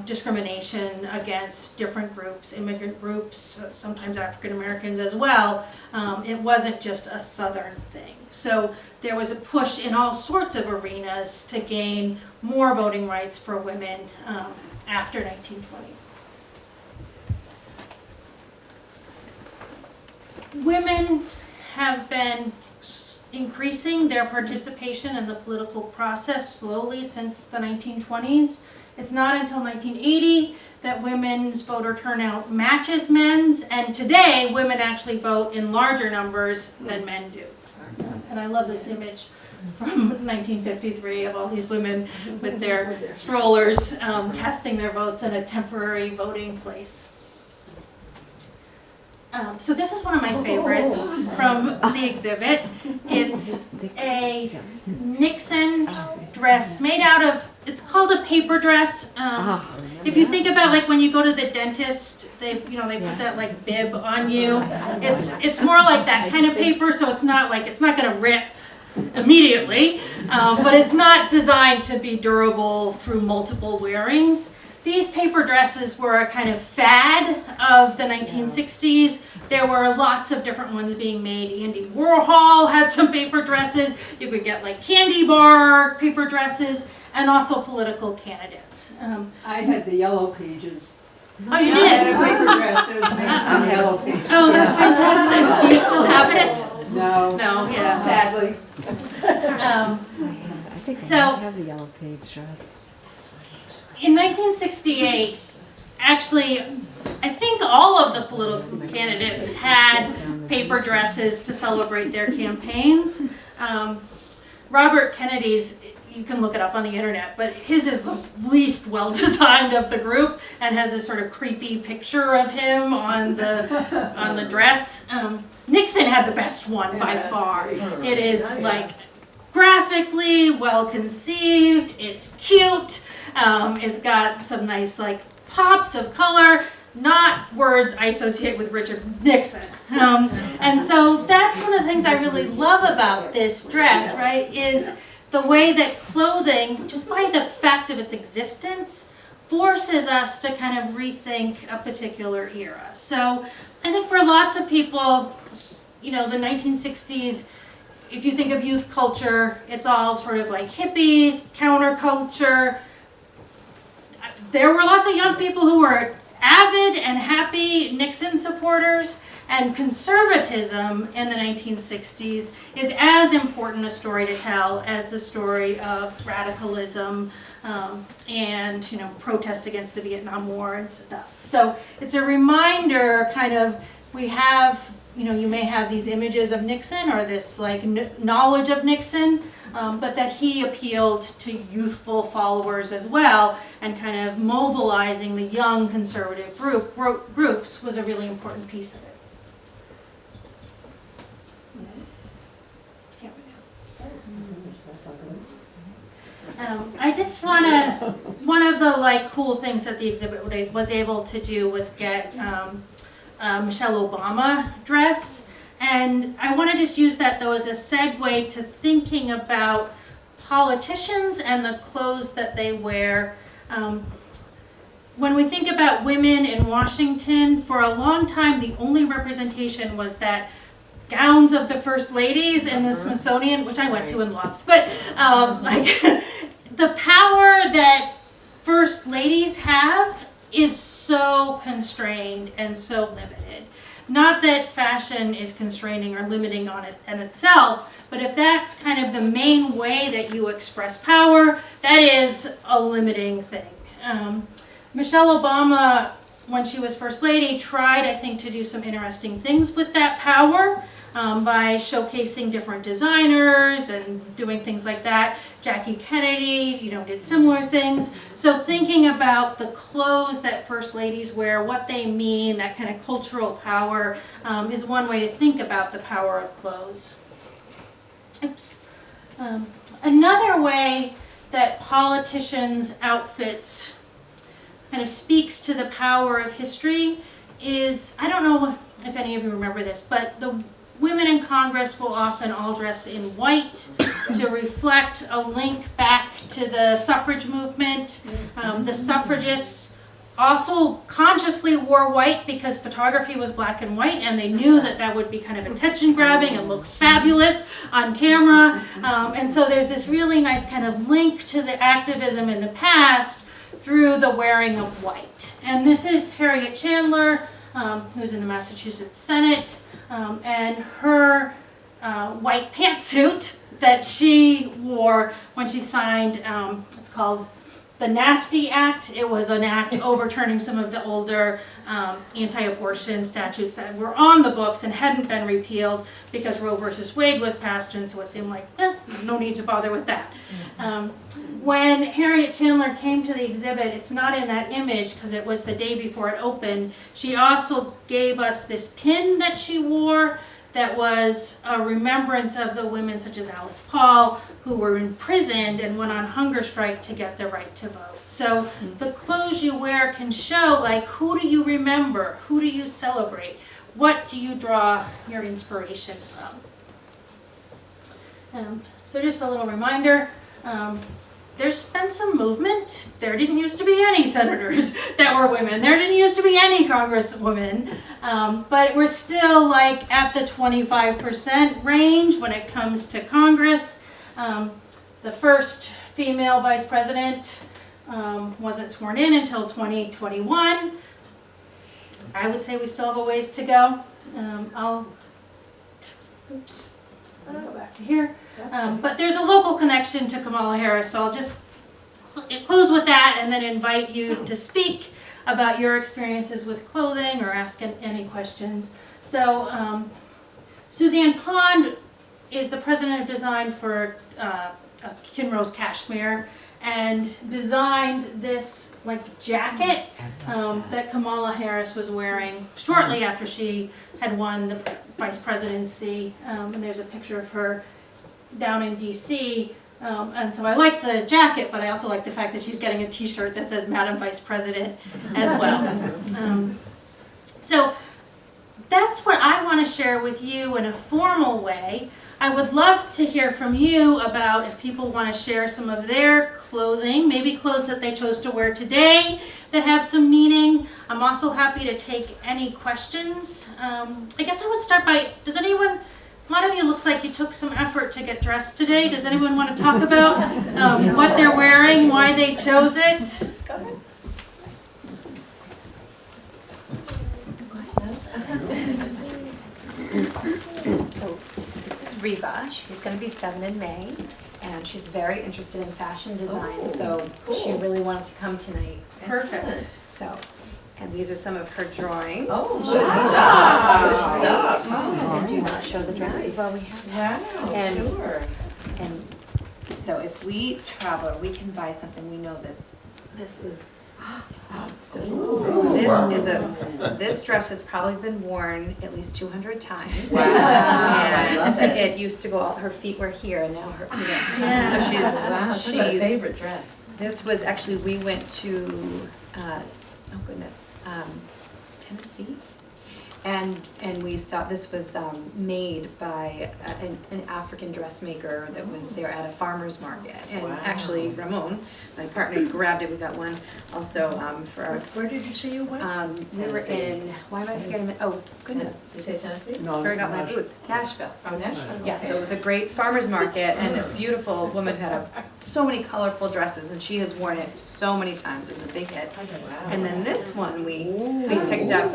discrimination against different groups, immigrant groups, sometimes African Americans as well. It wasn't just a Southern thing. So there was a push in all sorts of arenas to gain more voting rights for women after 1920. Women have been increasing their participation in the political process slowly since the 1920s. It's not until 1980 that women's voter turnout matches men's, and today women actually vote in larger numbers than men do. And I love this image from 1953 of all these women with their strollers casting their votes in a temporary voting place. So this is one of my favorites from the exhibit. It's a Nixon dress made out of, it's called a paper dress. If you think about, like, when you go to the dentist, they put that, like, bib on you. It's more like that kind of paper, so it's not gonna rip immediately, but it's not designed to be durable through multiple wearings. These paper dresses were a kind of fad of the 1960s. There were lots of different ones being made. Andy Warhol had some paper dresses. You could get, like, candy bar paper dresses, and also political candidates. I had the yellow pages. Oh, you I did? had a paper dress, it was made from the yellow pages. Oh, that's fantastic. Do you still have it? No, No, yeah. sadly. I think So- I have the yellow page dress. In 1968, actually, I think all of the political candidates had paper dresses to celebrate their campaigns. Robert Kennedy's, you can look it up on the internet, but his is the least well designed of the group and has this sort of creepy picture of him on the dress. Nixon had the best one by far. It is, like, graphically well conceived, it's cute, it's got some nice, like, pops of color, not words I associate with Richard Nixon. And so that's one of the things I really love about this dress, right, is the way that clothing, just by the fact of its existence, forces us to kind of rethink a particular era. So I think for lots of people, the 1960s, if you think of youth culture, it's all sort of like hippies, counterculture. There were lots of young people who were avid and happy Nixon supporters, and conservatism in the 1960s is as important a story to tell as the story of radicalism and protest against the Vietnam War and stuff. So it's a reminder, kind of, we have, you may have these images of Nixon or this, like, knowledge of Nixon, but that he appealed to youthful followers as well, and kind of mobilizing the young conservative groups was a really important piece of it. I just want to, one of the, like, cool things that the exhibit was able to do was get Michelle Obama dress. And I want to just use that, though, as a segue to thinking about politicians and the clothes that they wear. When we think about women in Washington, for a long time, the only representation was that gowns of the first ladies in the Smithsonian, which I went to and loved. But like the power that first ladies have is so constrained and so limited. Not that fashion is constraining or limiting on it in itself, but if that's kind of the main way that you express power, that is a limiting thing. Michelle Obama, when she was First Lady, tried, I think, to do some interesting things with that power by showcasing different designers and doing things like that. Jackie Kennedy, did similar things. So thinking about the clothes that First Ladies wear, what they mean, that kind of cultural power, is one way to think about the power of clothes. Oops. Another way that politicians' outfits kind of speaks to the power of history is, I don't know if any of you remember this, but the women in Congress will often all dress in white to reflect a link back to the suffrage movement. The suffragists also consciously wore white because photography was black and white, and they knew that that would be kind of attention grabbing and look fabulous on camera. And so there's this really nice kind of link to the activism in the past through the wearing of white. And this is Harriet Chandler, who's in the Massachusetts Senate, and her white pantsuit that she wore when she signed, it's called the Nasty Act. It was an act overturning some of the older anti-abortion statutes that were on the books and hadn't been repealed because Roe versus Wade was passed, and so it seemed like, no need to bother with that. When Harriet Chandler came to the exhibit, it's not in that image because it was the day before it opened, she also gave us this pin that she wore that was a remembrance of the women such as Alice Paul, who were imprisoned and went on hunger strike to get the right to vote. So the clothes you wear can show, like, who do you remember? Who do you celebrate? What do you draw your inspiration from? So just a little reminder, there's been some movement. There didn't used to be any senators that were women. There didn't used to be any congresswomen. But we're still like at the 25% range when it comes to Congress. The first female vice president wasn't sworn in until 2021. I would say we still have a ways to go. I'll go back to here. But there's a local connection to Kamala Harris, so I'll just close with that and then invite you to speak about your experiences with clothing or ask any questions. So Suzanne Pond is the president of design for Kinro's Cashmere and designed this jacket that Kamala Harris was wearing shortly after she had won the vice presidency. And there's a picture of her down in DC. And so I like the jacket, but I also like the fact that she's getting a t-shirt that says Madam Vice President as well. So that's what I want to share with you in a formal way. I would love to hear from you about if people want to share some of their clothing, maybe clothes that they chose to wear today that have some meaning. I'm also happy to take any questions. I guess I would start by, does anyone, a lot of you looks like you took some effort to get dressed today. Does anyone want to talk about what they're wearing, why they chose it? Go ahead. So this is Reva. She's going to be 7 in May, and she's very interested in fashion design. So she really wanted to come tonight. Perfect. So, and these are some of her drawings. Oh, good stuff. And do not show the dresses while we have them. Wow, And- sure. And so if we travel, we can buy something. We know that this is. So this dress has probably been worn at least 200 times. Wow. I love And it. it used to go all, her feet were here and now her, Yeah. So That's my she's, favorite dress. this was actually, we went to, oh goodness, Tennessee. And we saw, this was made by an African dressmaker that was there at a farmer's market. And actually, Ramon, my partner, grabbed it. We got one also for our. Where did you say you went? We were in, why am I forgetting that? Oh, goodness. Did you say Tennessee? No. Where I got my boots. Nashville. Oh, Nashville. Yeah, so it was a great farmer's market, and a beautiful woman who had so many colorful dresses, and she has worn it so many times. It was a big hit. And then this one we picked up.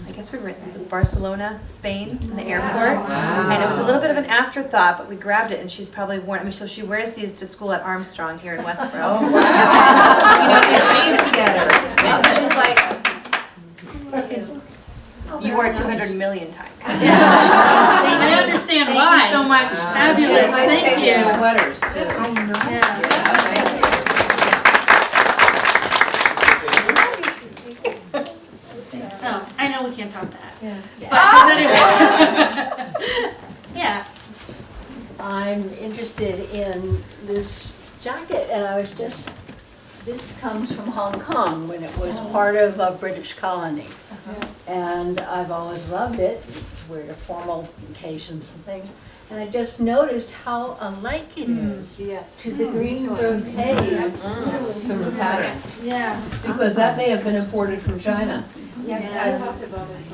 I guess we were in Barcelona, Spain, in the airport, and it was a little bit of an afterthought, but we grabbed it, and she's probably worn. I mean, so she wears these to school at Armstrong here in Westborough. Oh, wow. You know, and she's like, you wore it 200 million times. I understand Thank why. you so much. Fabulous, thank you. Sweaters too. Oh, I know we can't top that. Yeah. But anyway. Yeah. I'm interested in this jacket, and I was just, this comes from Hong Kong when it was part of a British colony. And I've always loved it, wear to formal occasions and things. And I just noticed how alike it is to the green brocade. From the pattern. Yeah. Because that may have been imported from China. Yes,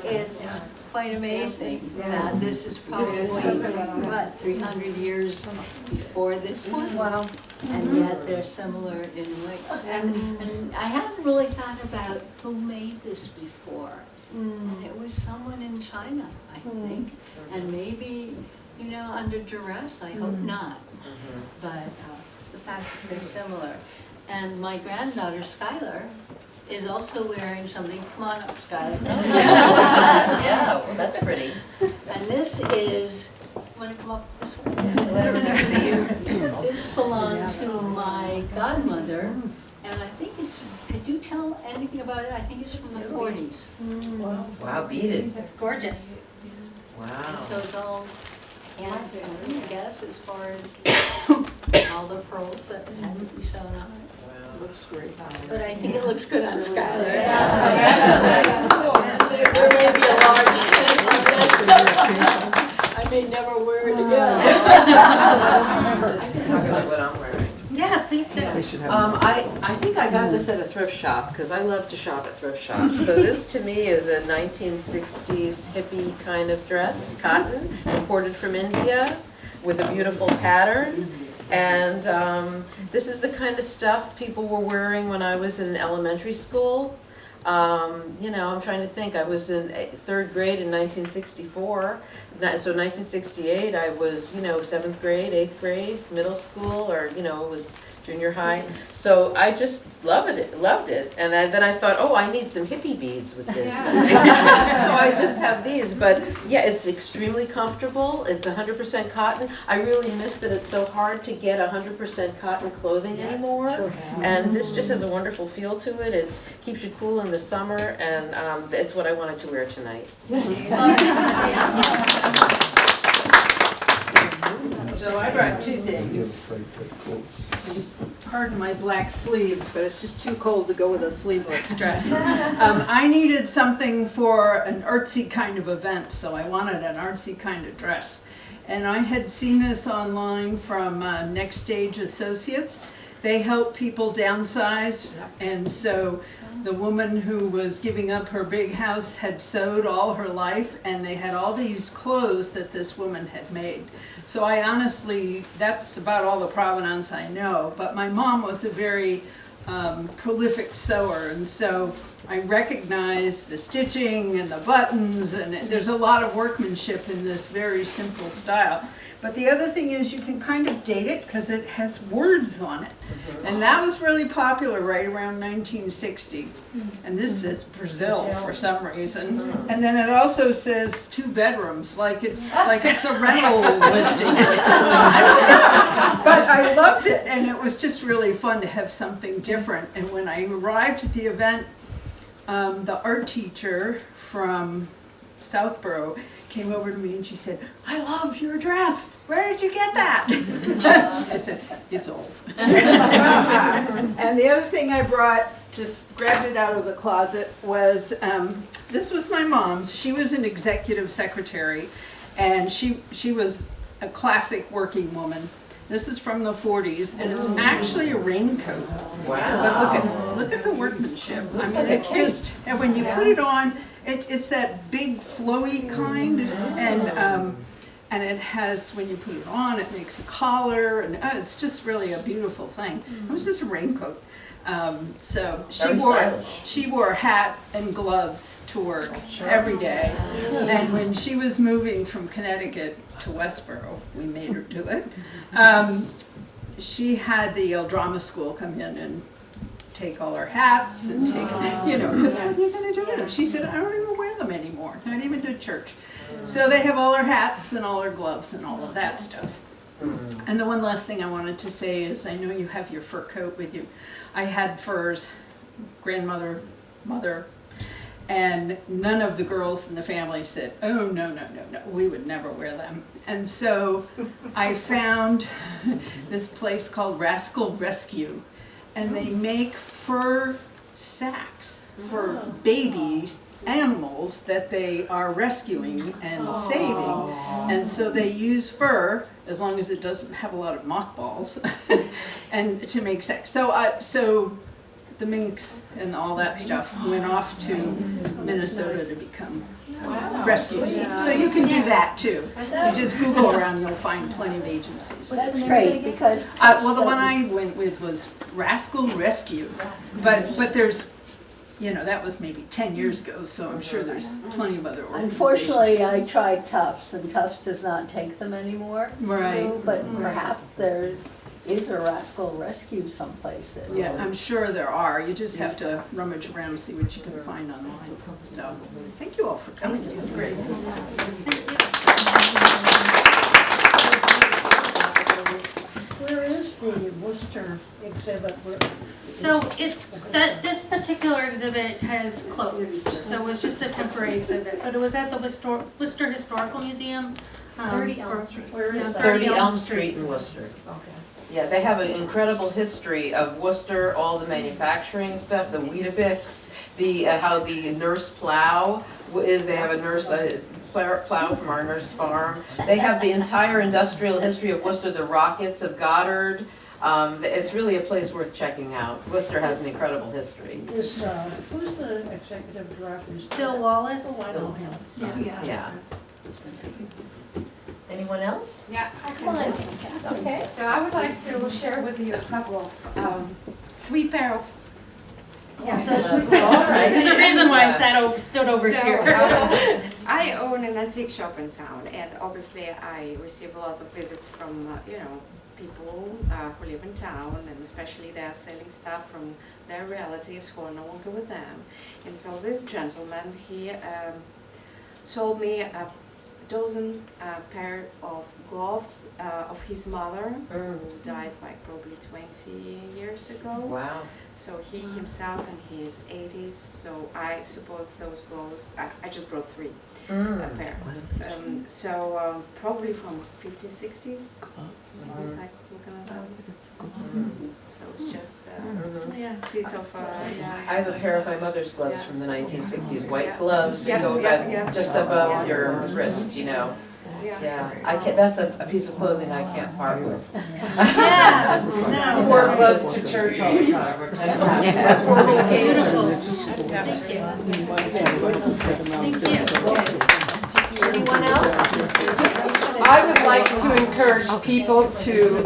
it's quite amazing. Yeah, this is probably, what, 300 years before this one? Wow. And yet they're similar in weight. And I hadn't really thought about who made this before. And it was someone in China, I think. And maybe, you know, under duress, I hope not. But the fact that they're similar. And my granddaughter, Skylar, is also wearing something. Come on up, Skylar. Yeah, well, that's pretty. And this is, want to come up this way? Let everyone see you. This belonged to my godmother, and I think it's, could you tell anything about it? I think it's from the 40s. Wow, beaded. It's gorgeous. Wow. So it's all hand-sewn, I guess, as far as all the pearls that had to be sewn on it. Wow, looks great. But I think it looks good on Skylar. There may be a large I may never wear it again. Let's talk about what I'm wearing. Yeah, please do. I think I got this at a thrift shop because I love to shop at thrift shops. So this to me is a 1960s hippie kind of dress, cotton, imported from India with a beautiful pattern. And this is the kind of stuff people were wearing when I was in elementary school. You know, I'm trying to think, I was in 3rd grade in 1964. So 1968, I was, you know, 7th grade, 8th grade, middle school, or, you know, it was junior high. So I just loved it. And then I thought, oh, I need some hippie beads with this. So I just have these. But yeah, it's extremely comfortable. It's 100% cotton. I really miss that it's so hard to get 100% cotton clothing anymore. And this just has a wonderful feel to it. It keeps you cool in the summer, and it's what I wanted to wear tonight. So I brought 2 things. Pardon my black sleeves, but it's just too cold to go with a sleeveless dress. I needed something for an artsy kind of event, so I wanted an artsy kind of dress. And I had seen this online from Next Stage Associates. They help people downsize, and so the woman who was giving up her big house had sewed all her life, and they had all these clothes that this woman had made. So I honestly, that's about all the provenance I know, but my mom was a very prolific sewer, and so I recognize the stitching and the buttons, and there's a lot of workmanship in this very simple style. But the other thing is you can kind of date it because it has words on it. And that was really popular right around 1960. And this says Brazil for some reason. And then it also says 2 bedrooms, like it's a rental listing or something. But I loved it, and it was just really fun to have something different. And when I arrived at the event, the art teacher from Southborough came over to me and she said, "I love your dress. Where did you get that?" I said, "It's old." And the other thing I brought just grabbed it out of the closet was, this was my mom's. She was an executive secretary, and she was a classic working woman. This is from the 40s, and it's actually a raincoat. Wow. But look at the workmanship. I mean, it's just, and when you put it on, it's that big flowy kind, and it has, when you put it on, it makes a collar, and it's just really a beautiful thing. It was just a raincoat. So she wore a hat and gloves to work every day. And when she was moving from Connecticut to Westborough, we made her do it. She had the drama school come in and take all her hats and take, because what are you going to do with them? She said, I don't even wear them anymore, not even to church. So they have all her hats and all her gloves and all of that stuff. And the one last thing I wanted to say is, I know you have your fur coat with you. I had furs, grandmother, mother, and none of the girls in the family said, oh, no, we would never wear them. And so I found this place called Rascal Rescue, and they make fur sacks for babies, animals that they are rescuing and saving. And so they use fur, as long as it doesn't have a lot of mothballs, and to make sacks. So the minks and all that stuff went off to Minnesota to become rescues. So you can do that too. You just Google around, you'll find plenty of agencies. That's great, because. Well, the one I went with was Rascal Rescue, but there's, that was maybe 10 years ago, so I'm sure there's plenty of other organizations. Unfortunately, I tried Tufts, and Tufts does not take them anymore. Right. So, but perhaps there is a Rascal Rescue someplace that. Yeah, I'm sure there are. You just have to rummage around and see what you can find online. So, thank you all for coming. It's great. Where is the Worcester exhibit? So this particular exhibit has closed, so it was just a temporary exhibit, but it was at the Worcester Historical Museum. 30 Elm Street. Where is that? 30 Elm Street in Worcester. Yeah, they have an incredible history of Worcester, all the manufacturing stuff, the Weetabix, how the nurse plow is. They have a nurse plow from our nurse farm. They have the entire industrial history of Worcester, the rockets of Goddard. It's really a place worth checking out. Worcester has an incredible history. Who's the executive director? Bill Wallace. Oh, I know him. Yeah. Anyone else? Yeah, Come on. Okay. so I would like to share with you a couple of, 3 pair of. There's a reason why I stood over here. I own an antique shop in town, and obviously I receive a lot of visits from, people who live in town, and especially they're selling stuff from their relatives who are no longer with them. And so this gentleman, he sold me a dozen pair of gloves of his mother, who died like probably 20 years ago. Wow. So he himself in his 80s, so I suppose those gloves, I just brought 3 a pair. So probably from 50s, 60s, like looking at them. So it's just a piece of, I have a pair of my mother's gloves from the 1960s, white gloves, Yeah. go about just above your wrist, Yeah, I can't. That's a piece of clothing I can't part with. I wore gloves to church all the time. Beautiful. Anyone else? I would like to encourage people to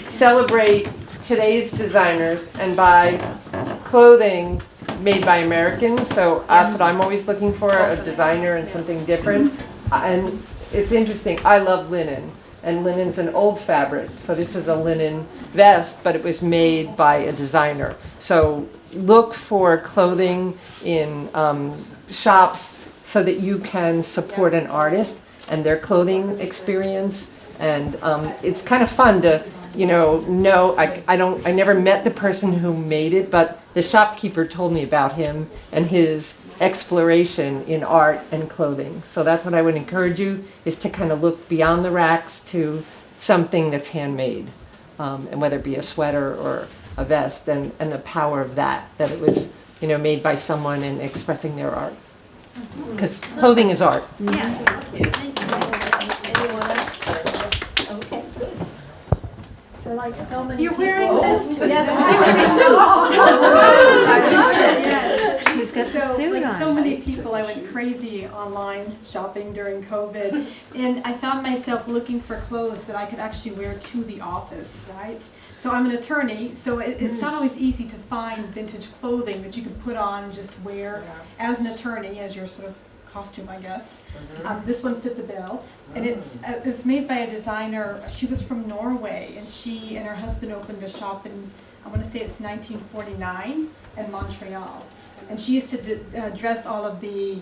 celebrate today's designers and buy clothing made by Americans. So that's what I'm always looking for, a designer and something different. And it's interesting, I love linen, and linen's an old fabric. So this is a linen vest, but it was made by a designer. So look for clothing in shops so that you can support an artist and their clothing experience. And it's kind of fun to, I never met the person who made it, but the shopkeeper told me about him and his exploration in art and clothing. So that's what I would encourage you, is to kind of look beyond the racks to something that's handmade. And whether it be a sweater or a vest and the power of that it was, made by someone and expressing their art. Because clothing is art. Okay, good. So like so many You're wearing people- this. She's got the So, suit like on. so many people, I went crazy online shopping during COVID, and I found myself looking for clothes that I could actually wear to the office, right? So I'm an attorney, so it's not always easy to find vintage clothing that you can put on and just wear as an attorney, as your sort of costume, I guess. This one fit the bill, and it's made by a designer. She was from Norway, and she and her husband opened a shop in, I want to say it's 1949 in Montreal. And she used to dress all of the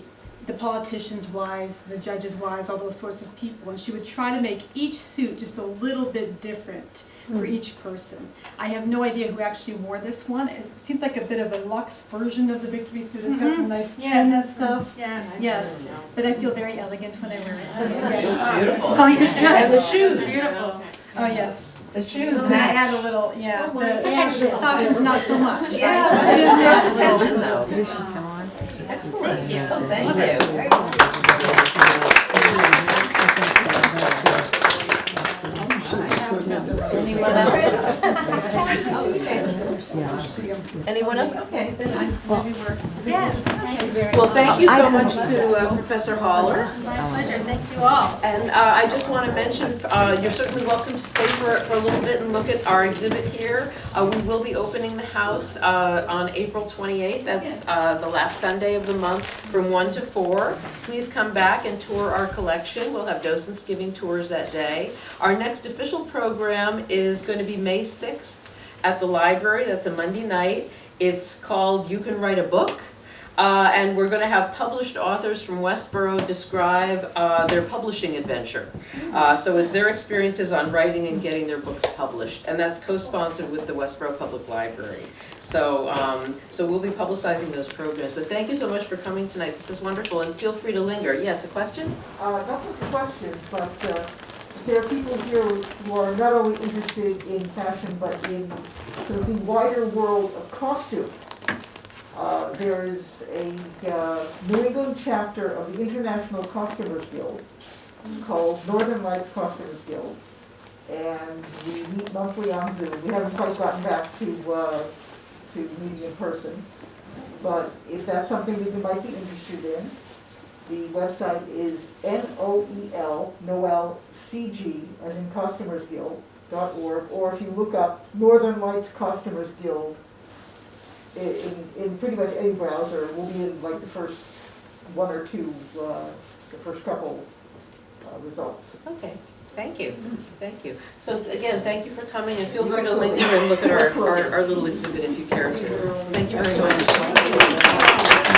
politicians' wives, the judges' wives, all those sorts of people. And she would try to make each suit just a little bit different for each person. I have no idea who actually wore this one. It seems like a bit of a luxe version of the victory suit. It's got some nice trim and stuff. Yeah. Yes, but I feel very elegant when I wear it. So, It's beautiful. Oh, you're sure? And the shoes are beautiful. Oh, yes. The shoes And I match. add a little, yeah. Oh, my The stockings not so much. Yeah, right? it draws attention though. Come on. Excellent. Oh, thank you. Anyone else? Anyone else? Okay, then maybe we're. Well, thank you so much to Professor Haller. My pleasure, thank you all. And I just want to mention, you're certainly welcome to stay for a little bit and look at our exhibit here. We will be opening the house on April 28th. That's the last Sunday of the month from 1 to 4. Please come back and tour our collection. We'll have docents giving tours that day. Our next official program is going to be May 6th at the library. That's a Monday night. It's called You Can Write a Book. And we're going to have published authors from Westborough describe their publishing adventure. So it's their experiences on writing and getting their books published. And that's co-sponsored with the Westborough Public Library. So, so we'll be publicizing those programs. But thank you so much for coming tonight. This is wonderful. And feel free to linger. Yes, a question? Not just a question, but there are people here who are not only interested in fashion, but in sort of the wider world of costume. There is a New England chapter of the International Costumers Guild called Northern Lights Costumers Guild, and we meet monthly on Zoom. We haven't quite gotten back to meeting in person, but if that's something that you might be interested in, the website is NOEL, as in Costumers Guild.org, or if you look up Northern Lights Costumers Guild, in pretty much any browser, we'll be in like the first one or two, the first couple results. Okay. Thank you. Thank you. So again, thank you for coming and feel free to linger and look at our little exhibit if you care to. Thank you very much.